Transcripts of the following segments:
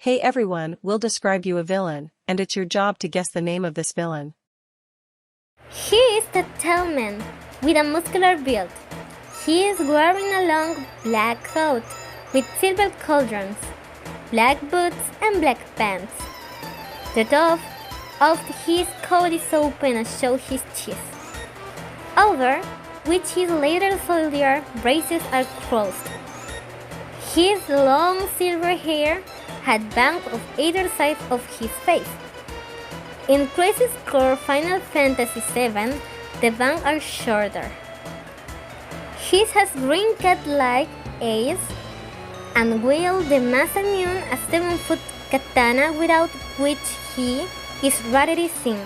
Hey everyone, we'll describe you a villain, and it's your job to guess the name of this villain. He is the tailman with a muscular build. He is wearing a long black coat with silver cauldrons, black boots, and black pants. The top of his coat is open and shows his teeth, over which his leather soldier braces are closed. His long silver hair had bangs on either side of his face. In Crisis Core Final Fantasy VII, the bangs are shorter. He has green cat-like eyes and wields the Masamune, a 7-foot katana without which he is rarely seen.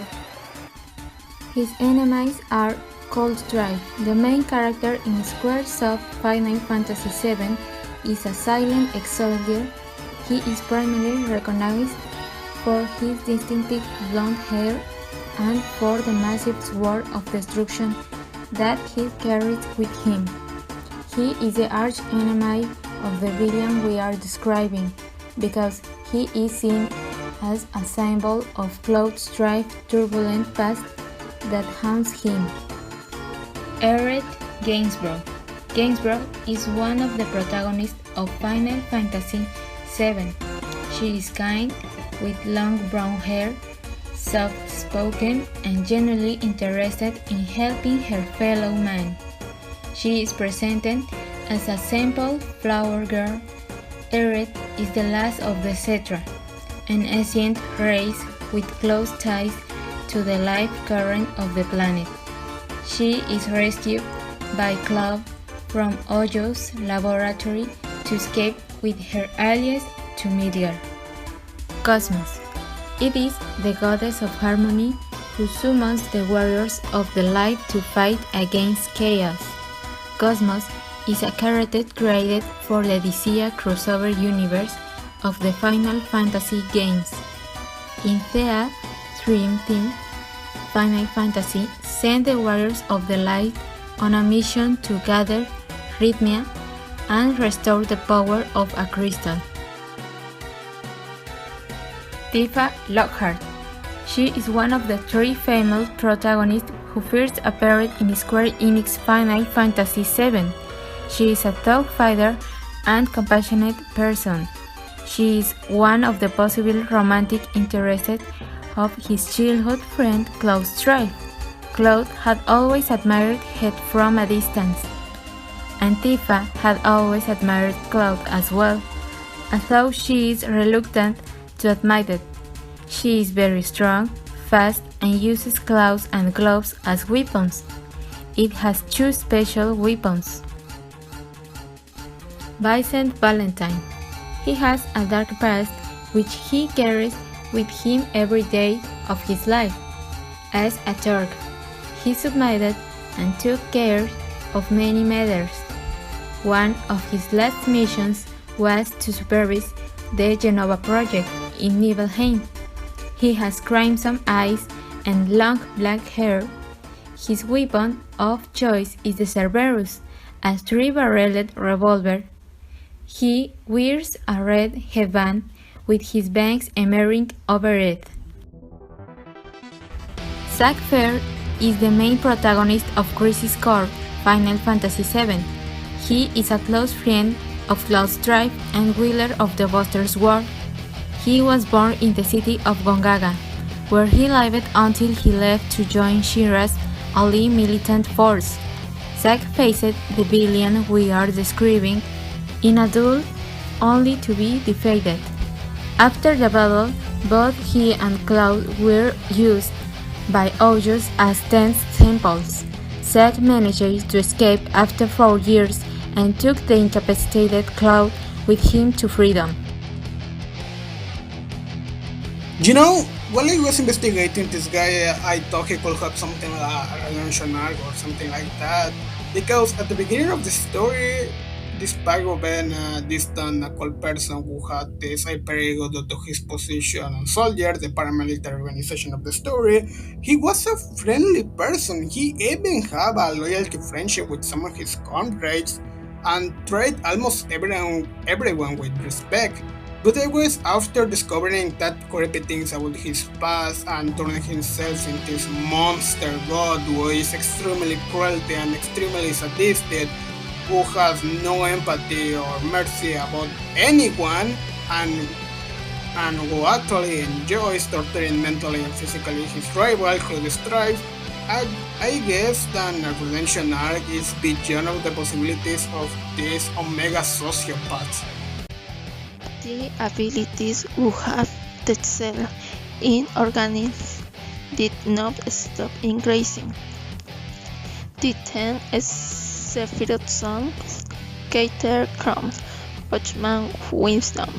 His enemies are Cold Strike. The main character in Square's of Final Fantasy VII is a silent ex-soldier. He is primarily recognized for his distinctive blonde hair and for the massive sword of destruction that he carries with him. He is the arch-enemy of the villain we are describing, because he is seen as a symbol of Cloud-Strife's turbulent past that haunts him. Aerith Gainsborough. Gainsborough is one of the protagonists of Final Fantasy VII. She is kind, with long brown hair, soft-spoken, and genuinely interested in helping her fellow man. She is presented as a simple flower girl. Aerith is the last of the Cetra, an ancient race with close ties to the life current of the planet. She is rescued by Cloud from Ojo's laboratory to escape with her alias to Midgar. Cosmos. It is the goddess of harmony who summons the warriors of the light to fight against chaos. Cosmos is a character created for the DC crossover universe of the Final Fantasy games. In Thea Dream Team, Final Fantasy sent the warriors of the light on a mission to gather Rhythmia and restore the power of a crystal. Tifa Lockhart. She is one of the three female protagonists who first appeared in Square Enix Final Fantasy VII. She is a tough fighter and compassionate person. She is one of the possible romantic interests of his childhood friend Cloud Strife. Cloud had always admired her from a distance, and Tifa had always admired Cloud as well, although she is reluctant to admit it. She is very strong, fast, and uses claws and gloves as weapons. It has two special weapons. Vincent Valentine. He has a dark past which he carries with him every day of his life. As a Turk, he submitted and took care of many matters. One of his last missions was to supervise the Genova project in Nibelheim. He has crimson eyes and long black hair. His weapon of choice is the Cerberus, a three-barreled revolver. He wears a red headband with his bangs emerging over it. Zack Fair is the main protagonist of Crisis Core Final Fantasy VII. He is a close friend of Cloud Strife and wielder of the Buster Sword. He was born in the city of Gongaga, where he lived until he left to join Shira's Ali militant force. Zack faced the villain we are describing in a duel only to be defeated. After the battle, both he and Cloud were used by Ojos as tent samples. Zack managed to escape after 4 years and took the incapacitated Cloud with him to freedom. While I was investigating this guy, I thought he could have something like a redemption arc or something like that. Because at the beginning of the story, despite of being a distant, cold person who had this hyper ego due to his position on soldier, the paramilitary organization of the story, he was a friendly person. He even had a loyalty friendship with some of his comrades and treated almost everyone with respect. But always after discovering that creepy things about his past and turning himself into this monster god who is extremely cruel and extremely sadistic, who has no empathy or mercy about anyone, and who actually enjoys torturing mentally and physically his rival who destroys, I guess that a redemption arc is beyond of the possibilities of this Omega sociopath. The abilities we have the cell in organisms did not stop increasing. The 10 Sephiroth songs cater Chrome, Watchman wisdom,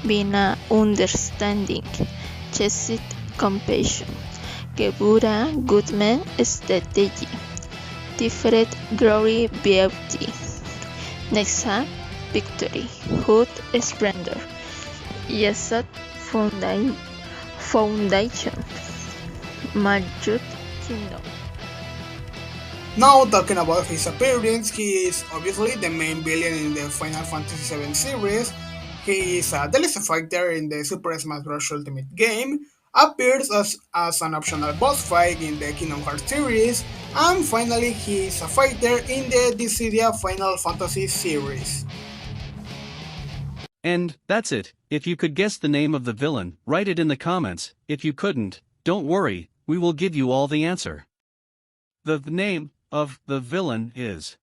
Bina understanding, Chesed compassion, Gebura goodman strategy, Tiferet glory beauty, Nexa victory, Hood splendor, Yesod foundation, Majut kingdom. Now talking about his appearance, he is obviously the main villain in the Final Fantasy VII series. He is a DLC fighter in the Super Smash Bros. Ultimate game, appears as an optional boss fight in the Kingdom Hearts series, and finally he is a fighter in the Dissidia Final Fantasy series. And that's it. If you could guess the name of the villain, write it in the comments. If you couldn't, don't worry, we will give you all the answer. The name of the villain is